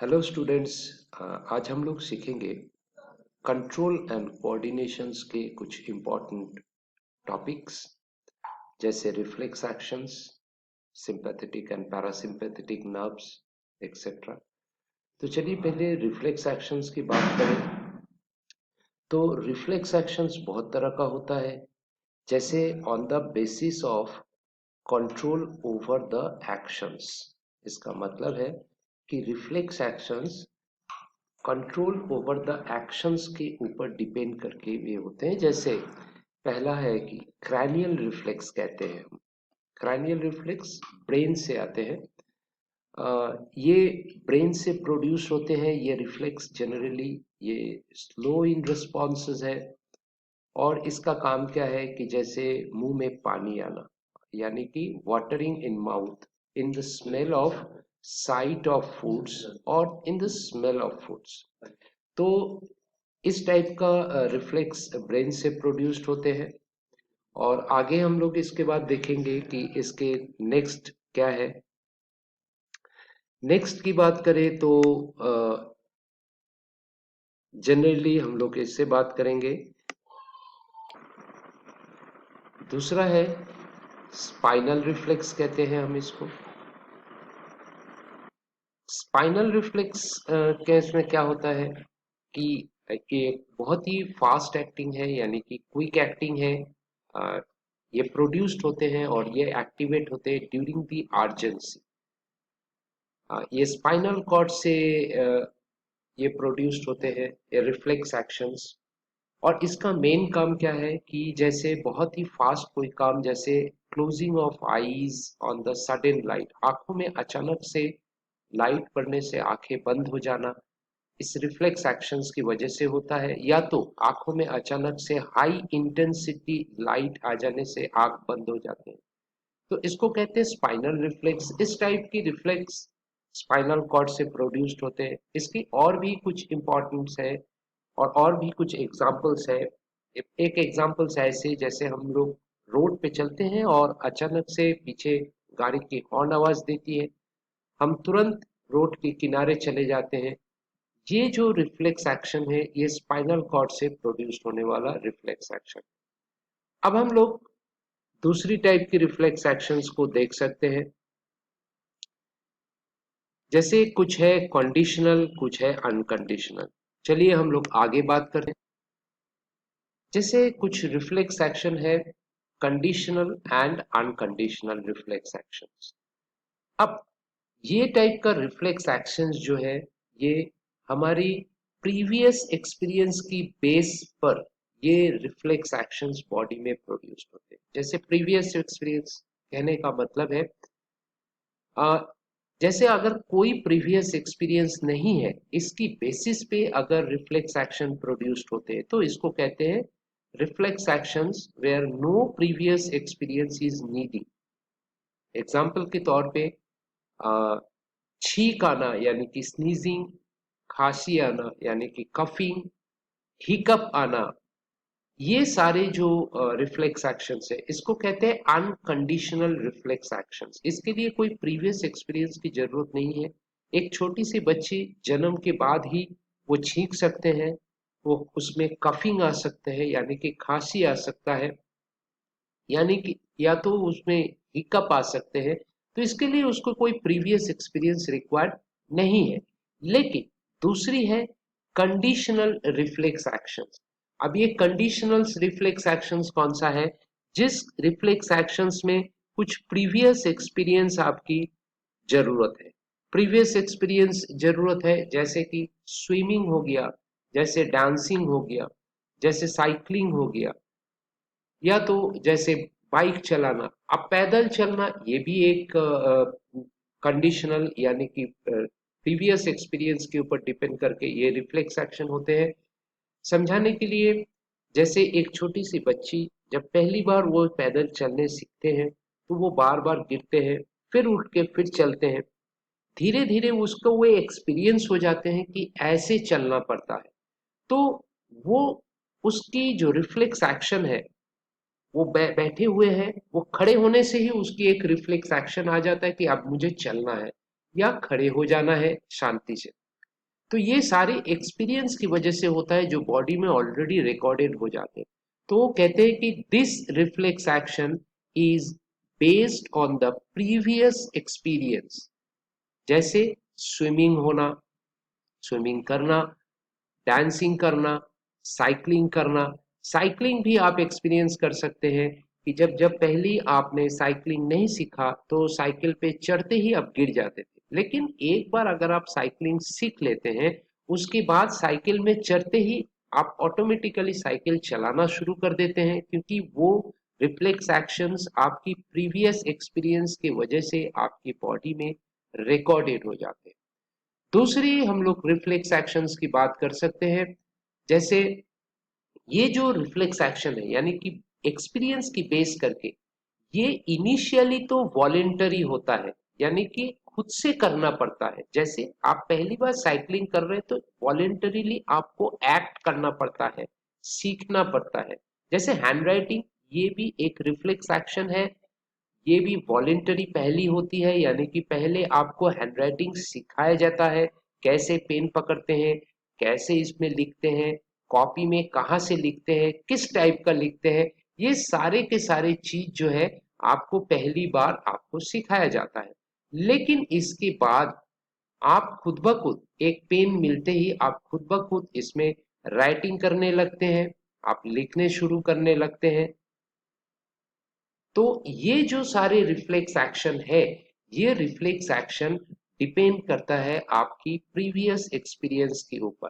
Hello students. आज हम लोग सीखेंगे कंट्रोल एंड कोऑर्डिनेशंस के कुछ इम्पोर्टेंट टॉपिक्स जैसे reflex actions, sympathetic and parasympathetic nerves etcetera. तो चलिए पहले रिफ्लेक्स एक्शंस की बात करें। तो रिफ्लेक्स एक्शंस बहुत तरह का होता है, जैसे on the basis of control over the actions. इसका मतलब है कि reflex actions control over the actions के ऊपर डिपेंड करके ये होते हैं। जैसे पहला है कि क्रैनियल रिफ्लेक्स कहते हैं हम। क्रैनियल रिफ्लेक्स ब्रेन से आते हैं। ये ब्रेन से प्रोड्यूस होते हैं। ये रिफ्लेक्स जनरली ये स्लो इन रिस्पॉन्सेज है। और इसका काम क्या है कि जैसे मुंह में पानी आना, यानी कि watering in mouth in the smell of sight of foods और in the smell of foods. तो इस टाइप का रिफ्लेक्स ब्रेन से प्रोड्यूस्ड होते हैं। और आगे हम लोग इसके बाद देखेंगे कि इसके नेक्स्ट क्या है। नेक्स्ट की बात करें तो जनरली हम लोग इससे बात करेंगे। दूसरा है स्पाइनल रिफ्लेक्स कहते हैं हम इसको। स्पाइनल रिफ्लेक्स केस में क्या होता है कि ये बहुत ही फास्ट एक्टिंग है, यानी कि क्विक एक्टिंग है। अ, ये प्रोड्यूस्ड होते हैं और ये एक्टिवेट होते हैं ड्यूरिंग द अर्जेंसी। ये स्पाइनल कॉर्ड से ये प्रोड्यूस्ड होते हैं ये रिफ्लेक्स एक्शंस। और इसका मेन काम क्या है कि जैसे बहुत ही फास्ट कोई काम, जैसे closing of eyes on the sudden light, आंखों में अचानक से लाइट पड़ने से आंखें बंद हो जाना, इस रिफ्लेक्स एक्शंस की वजह से होता है। या तो आंखों में अचानक से हाई इंटेंसिटी लाइट आ जाने से आंख बंद हो जाते हैं, तो इसको कहते हैं स्पाइनल रिफ्लेक्स। इस टाइप की रिफ्लेक्स स्पाइनल कॉर्ड से प्रोड्यूस्ड होते हैं। इसकी और भी कुछ इंपॉर्टेंस है और भी कुछ एग्जांपल्स है। एक एग्जांपल्स ऐसे, जैसे हम लोग रोड पे चलते हैं और अचानक से पीछे गाड़ी की हॉर्न आवाज देती है, हम तुरंत रोड के किनारे चले जाते हैं। ये जो रिफ्लेक्स एक्शन है ये स्पाइनल कॉर्ड से प्रोड्यूस्ड होने वाला रिफ्लेक्स एक्शन। अब हम लोग दूसरी टाइप की रिफ्लेक्स एक्शंस को देख सकते हैं। जैसे कुछ है कंडीशनल, कुछ है अनकंडीशनल। चलिए हम लोग आगे बात करें। जैसे कुछ रिफ्लेक्स एक्शन है conditional and unconditional reflex actions. अब ये टाइप का रिफ्लेक्स एक्शंस जो है ये हमारी प्रीवियस एक्सपीरियंस की बेस पर ये रिफ्लेक्स एक्शंस बॉडी में प्रोड्यूस होते हैं। जैसे प्रीवियस एक्सपीरियंस कहने का मतलब है जैसे अगर कोई प्रीवियस एक्सपीरियंस नहीं है, इसकी बेसिस पे अगर रिफ्लेक्स एक्शन प्रोड्यूस्ड होते हैं तो इसको कहते हैं reflex actions where no previous experience is needed. Example के तौर पे अ, छींक आना यानी कि स्नीजिंग, खांसी आना यानी कि कफिंग, हिकअप आना, ये सारे जो रिफ्लेक्स एक्शंस है इसको कहते हैं अनकंडीशनल रिफ्लेक्स एक्शंस। इसके लिए कोई प्रीवियस एक्सपीरियंस की जरूरत नहीं है। एक छोटी सी बच्ची जन्म के बाद ही वो छींक सकते हैं, वो उसमें कफिंग आ सकते हैं यानी कि खांसी आ सकता है, यानी कि या तो उसमें हिकअप आ सकते हैं। तो इसके लिए उसको कोई प्रीवियस एक्सपीरियंस रिक्वायर्ड नहीं है। लेकिन दूसरी है कंडीशनल रिफ्लेक्स एक्शंस। अब ये कंडीशनल रिफ्लेक्स एक्शंस कौन सा है? जिस रिफ्लेक्स एक्शंस में कुछ प्रीवियस एक्सपीरियंस आपकी जरूरत है। प्रीवियस एक्सपीरियंस जरूरत है जैसे कि स्विमिंग हो गया, जैसे डांसिंग हो गया, जैसे साइकिलिंग हो गया, या तो जैसे बाइक चलाना। अब पैदल चलना ये भी एक कंडीशनल यानी कि प्रीवियस एक्सपीरियंस के ऊपर डिपेंड करके ये रिफ्लेक्स एक्शन होते हैं। समझाने के लिए, जैसे एक छोटी सी बच्ची जब पहली बार वो पैदल चलने सीखते हैं तो वो बार बार गिरते हैं, फिर उठ के फिर चलते हैं। धीरे धीरे उसको वो एक्सपीरियंस हो जाते हैं कि ऐसे चलना पड़ता है। तो वो उसकी जो रिफ्लेक्स एक्शन है, वो बैठे हुए हैं, वो खड़े होने से ही उसकी एक रिफ्लेक्स एक्शन आ जाता है कि अब मुझे चलना है या खड़े हो जाना है शांति से। तो ये सारे एक्सपीरियंस की वजह से होता है जो बॉडी में ऑलरेडी रिकॉर्डेड हो जाते हैं। तो वो कहते हैं कि this reflex action is based on the previous experience. जैसे स्विमिंग होना, स्विमिंग करना, डांसिंग करना, साइकिलिंग करना। साइकिलिंग भी आप एक्सपीरियंस कर सकते हैं कि जब जब पहली आपने साइकिलिंग नहीं सीखा तो साइकिल पे चढ़ते ही आप गिर जाते थे, लेकिन एक बार अगर आप साइकिलिंग सीख लेते हैं, उसके बाद साइकिल में चढ़ते ही आप ऑटोमेटिकली साइकिल चलाना शुरू कर देते हैं, क्योंकि वो रिफ्लेक्स एक्शंस आपकी प्रीवियस एक्सपीरियंस की वजह से आपकी बॉडी में रिकॉर्डेड हो जाते हैं। दूसरी हम लोग रिफ्लेक्स एक्शंस की बात कर सकते हैं। जैसे ये जो रिफ्लेक्स एक्शन है यानी कि एक्सपीरियंस की बेस करके, ये इनिशियली तो वॉलेंटरी होता है, यानी कि खुद से करना पड़ता है। जैसे आप पहली बार साइकिलिंग कर रहे हैं तो वॉलेंटरीली आपको एक्ट करना पड़ता है, सीखना पड़ता है। जैसे हैंड राइटिंग, ये भी एक रिफ्लेक्स एक्शन है, ये भी वॉलेंटरी पहली होती है, यानी कि पहले आपको हैंडराइटिंग सिखाया जाता है, कैसे पेन पकड़ते हैं, कैसे इसमें लिखते हैं, कॉपी में कहाँ से लिखते हैं, किस टाइप का लिखते हैं। ये सारे के सारे चीज जो है आपको पहली बार आपको सिखाया जाता है। लेकिन इसके बाद आप खुद ब खुद एक पेन मिलते ही आप खुद ब खुद इसमें राइटिंग करने लगते हैं, आप लिखने शुरू करने लगते हैं। तो ये जो सारे रिफ्लेक्स एक्शन है, ये रिफ्लेक्स एक्शन डिपेंड करता है आपकी प्रीवियस एक्सपीरियंस के ऊपर।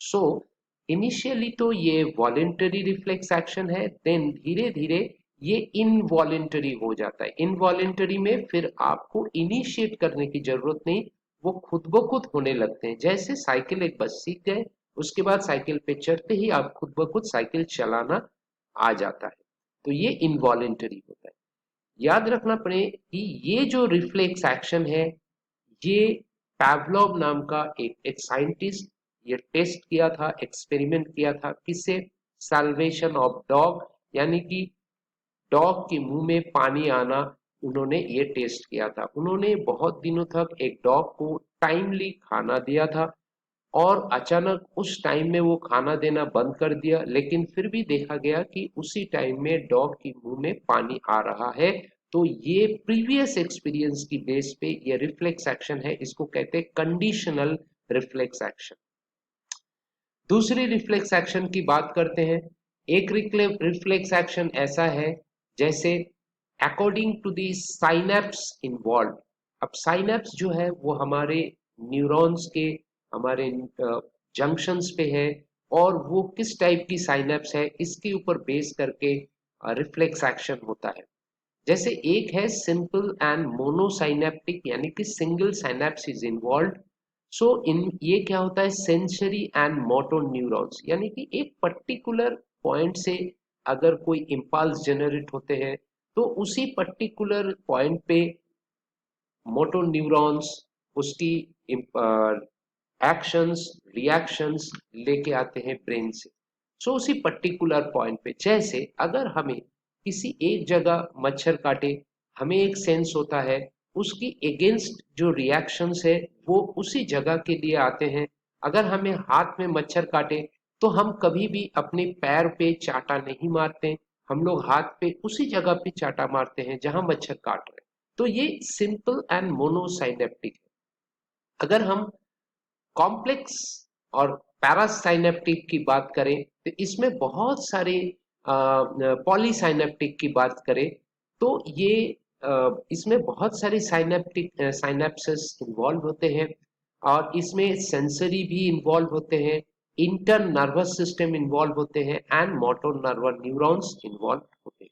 सो इनिशियली तो ये वॉलेंटरी रिफ्लेक्स एक्शन है, देन धीरे धीरे ये इनवॉलेंटरी हो जाता है। इनवॉलेंटरी में फिर आपको इनिशिएट करने की जरूरत नहीं, वो खुद ब खुद होने लगते हैं। जैसे साइकिल एक बार सीख गए, उसके बाद साइकिल पे चढ़ते ही आप खुद ब खुद साइकिल चलाना आ जाता है। तो ये इनवॉलेंटरी होता है। याद रखना पड़े कि ये जो रिफ्लेक्स एक्शन है, ये पैवलोव नाम का एक साइंटिस्ट, ये टेस्ट किया था, एक्सपेरिमेंट किया था। किससे? साल्वेशन ऑफ डॉग, यानी कि डॉग के मुंह में पानी आना। उन्होंने ये टेस्ट किया था। उन्होंने बहुत दिनों तक एक डॉग को टाइमली खाना दिया था, और अचानक उस टाइम में वो खाना देना बंद कर दिया, लेकिन फिर भी देखा गया कि उसी टाइम में डॉग के मुंह में पानी आ रहा है। तो ये प्रीवियस एक्सपीरियंस की बेस पे ये रिफ्लेक्स एक्शन है, इसको कहते हैं कंडीशनल रिफ्लेक्स एक्शन। दूसरी रिफ्लेक्स एक्शन की बात करते हैं। एक रिफ्लेक्स एक्शन ऐसा है जैसे according to the synapse involve. अब साइनेप्स जो है वो हमारे न्यूरॉन्स के, हमारे जंक्शंस पे है, और वो किस टाइप की साइनेप्स है इसके ऊपर बेस करके रिफ्लेक्स एक्शन होता है। जैसे एक है सिंपल एंड मोनोसाइनेप्टिक, यानी कि सिंगल साइनेप्स इज इन्वॉल्व। सो इन ये क्या होता है, सेंसरी एंड मोटर न्यूरॉन्स, यानी कि एक पर्टिकुलर पॉइंट से अगर कोई इम्पल्स जनरेट होते हैं, तो उसी पर्टिकुलर पॉइंट पे मोटर न्यूरॉन्स उसकी एक्शंस, रिएक्शंस लेके आते हैं ब्रेन से। सो उसी पर्टिकुलर पॉइंट पे, जैसे अगर हमें किसी एक जगह मच्छर काटे, हमें एक सेंस होता है, उसकी अगेंस्ट जो रिएक्शंस है वो उसी जगह के लिए आते हैं। अगर हमें हाथ में मच्छर काटे तो हम कभी भी अपने पैर पे चाटा नहीं मारते, हम लोग हाथ पे उसी जगह पे चाटा मारते हैं जहां मच्छर काट रहे हैं। तो ये सिंपल एंड मोनोसाइनेप्टिक है। अगर हम कॉम्प्लेक्स और पैरासाइनेप्टिक की बात करें तो इसमें बहुत सारे पॉलीसाइनेप्टिक की बात करें तो ये इसमें बहुत सारे साइनेप्टिक साइनेप्सेस इन्वॉल्व होते हैं, और इसमें सेंसरी भी इन्वॉल्व होते हैं, इंटर नर्वस सिस्टम इन्वॉल्व होते हैं, and motor nervous neurons involve होते हैं।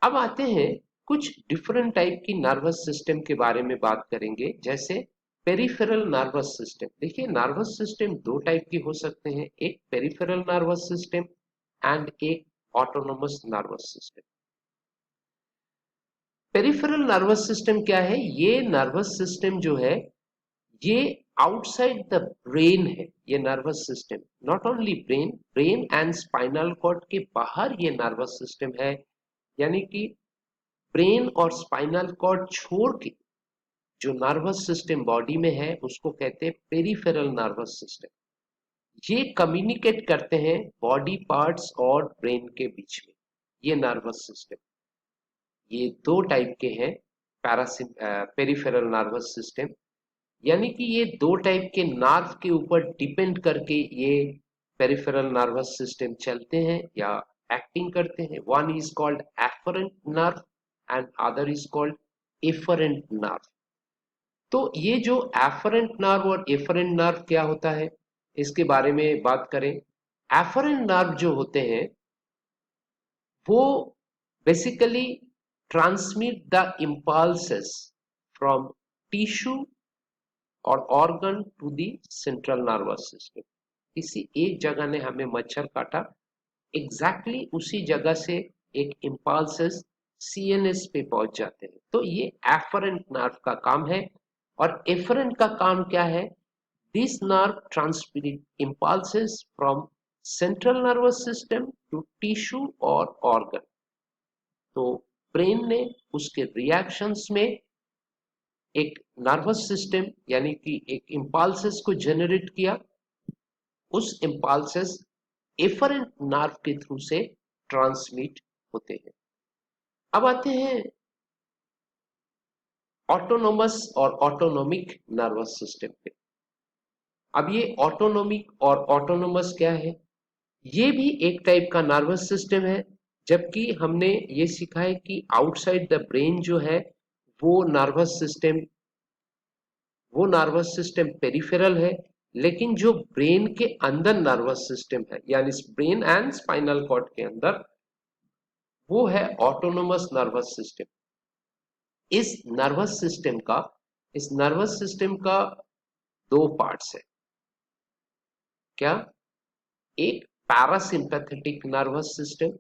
अब आते हैं कुछ डिफरेंट टाइप की नर्वस सिस्टम के बारे में बात करेंगे। जैसे पेरिफेरल नर्वस सिस्टम। देखिए नर्वस सिस्टम दो टाइप की हो सकते हैं, एक पेरिफेरल नर्वस सिस्टम एंड एक autonomous nervous system. Peripheral nervous system क्या है? ये नर्वस सिस्टम जो है ये आउटसाइड द ब्रेन है। ये nervous system not only brain, brain and spinal cord के बाहर ये नर्वस सिस्टम है, यानी कि ब्रेन और स्पाइनल कॉर्ड छोड़ के जो नर्वस सिस्टम बॉडी में है उसको कहते हैं पेरिफेरल नर्वस सिस्टम। ये कम्युनिकेट करते हैं बॉडी पार्ट्स और ब्रेन के बीच में। ये नर्वस सिस्टम, ये दो टाइप के हैं पेरिफेरल नर्वस सिस्टम, यानी कि ये दो टाइप के नर्व के ऊपर डिपेंड करके ये पेरिफेरल नर्वस सिस्टम चलते हैं या एक्टिंग करते हैं। One is called efferent nerve and other is called efferent nerve. तो ये जो एफरेंट नर्व और एफरेंट नर्व क्या होता है, इसके बारे में बात करें। एफरेंट नर्व जो होते हैं वो basically transmit the impulses from tissue और organ to the central nervous system. किसी एक जगह ने हमें मच्छर काटा, एग्जैक्टली उसी जगह से एक इम्पल्सेस सीएनएस पे पहुंच जाते हैं। तो ये एफरेंट नर्व का काम है। और एफरेंट का काम क्या है? This nerve transmit impulses from central nervous system to tissue और ऑर्गन। तो ब्रेन ने उसके रिएक्शंस में एक नर्वस सिस्टम यानी कि एक इम्पल्सेस को जनरेट किया। उस इम्पल्सेस एफरेंट नर्व के थ्रू से ट्रांसमिट होते हैं। अब आते हैं ऑटोनोमस और ऑटोनोमिक नर्वस सिस्टम पे। अब ये ऑटोनोमिक और ऑटोनोमस क्या है? ये भी एक टाइप का नर्वस सिस्टम है, जबकि हमने ये सीखा है कि आउटसाइड द ब्रेन जो है वो नर्वस सिस्टम पेरिफेरल है। लेकिन जो ब्रेन के अंदर नर्वस सिस्टम है, यानी ब्रेन एंड स्पाइनल कॉर्ड के अंदर, वो है ऑटोनोमस नर्वस सिस्टम। इस नर्वस सिस्टम का दो पार्ट्स है। क्या? एक पैरासिम्पैथेटिक नर्वस सिस्टम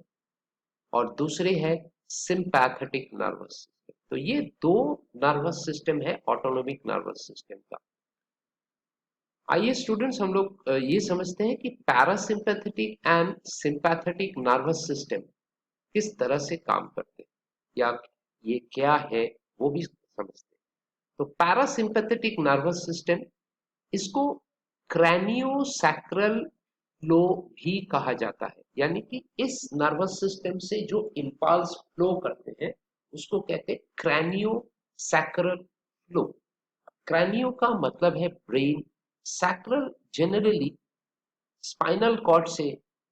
और दूसरे है सिंपैथेटिक नर्वस सिस्टम। तो ये दो नर्वस सिस्टम है ऑटोनोमिक नर्वस सिस्टम का। आइए स्टूडेंट्स, हम लोग ये समझते हैं कि parasympathetic and sympathetic nervous system किस तरह से काम करते हैं या ये क्या है वो भी समझते हैं। तो पैरासिम्पैथेटिक नर्वस सिस्टम, इसको क्रैनियोसैक्रल फ्लो भी कहा जाता है, यानी कि इस नर्वस सिस्टम से जो इंपल्स फ्लो करते हैं उसको कहते हैं क्रैनियोसैक्रल फ्लो। क्रैनियो का मतलब है brain, sacral generally spinal cord से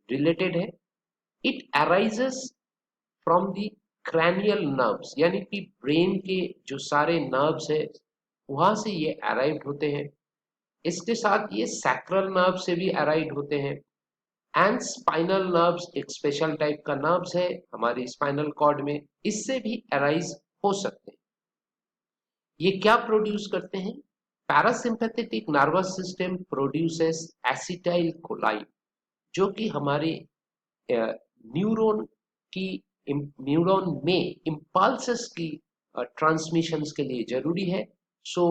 रिलेटेड है। It arises from the cranial nerves, यानी कि ब्रेन के जो सारे नर्व्स है वहां से ये अराइव्ड होते हैं। इसके साथ ये सैक्रल नर्व से भी अराइव्ड होते हैं। एंड स्पाइनल नर्व्स एक स्पेशल टाइप का नर्व्स है हमारी स्पाइनल कॉर्ड में, इससे भी अराइज हो सकते हैं। ये क्या प्रोड्यूस करते हैं? Parasympathetic nervous system produces acetyl कोलाइन, जो कि हमारे न्यूरॉन की न्यूरॉन में इम्पल्सेस की ट्रांसमिशंस के लिए जरूरी है। So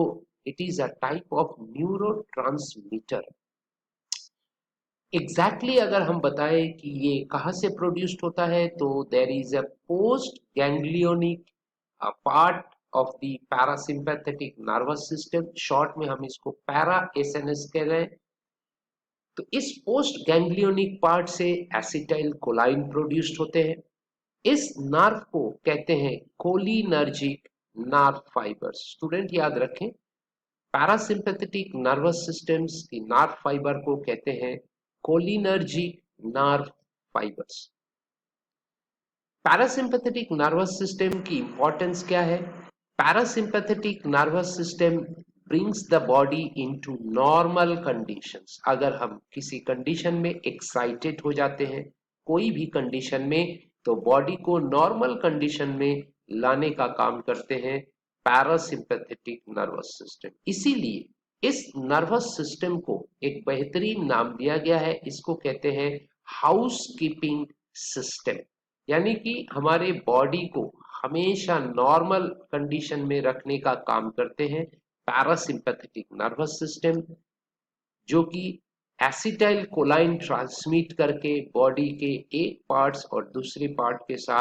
it is a type of neurotransmitter. Exactly अगर हम बताएं कि ये कहाँ से प्रोड्यूस्ड होता है, तो there is a post ganglionic part of the parasympathetic nervous system, short में हम इसको पैरा एसएनएस कह रहे हैं। तो इस पोस्ट गैंग्लियोनिक पार्ट से एसिटाइल कोलाइन प्रोड्यूस्ड होते हैं। इस नर्व को कहते हैं कोलिनर्जिक नर्व फाइबर्स। स्टूडेंट याद रखें, पैरासिम्पैथेटिक नर्वस सिस्टम्स की नर्व फाइबर को कहते हैं cholinergic nerve fibres. Parasympathetic nervous system की इंपॉर्टेंस क्या है? Parasympathetic nervous system brings the body into normal conditions. अगर हम किसी कंडीशन में एक्साइटेड हो जाते हैं, कोई भी कंडीशन में, तो बॉडी को नॉर्मल कंडीशन में लाने का काम करते हैं पैरासिम्पैथेटिक नर्वस सिस्टम। इसीलिए इस नर्वस सिस्टम को एक बेहतरीन नाम दिया गया है, इसको कहते हैं हाउस कीपिंग सिस्टम। यानी कि हमारे बॉडी को हमेशा नॉर्मल कंडीशन में रखने का काम करते हैं पैरासिम्पैथेटिक नर्वस सिस्टम, जो कि एसिटाइल कोलाइन ट्रांसमिट करके बॉडी के एक पार्ट्स और दूसरे पार्ट के साथ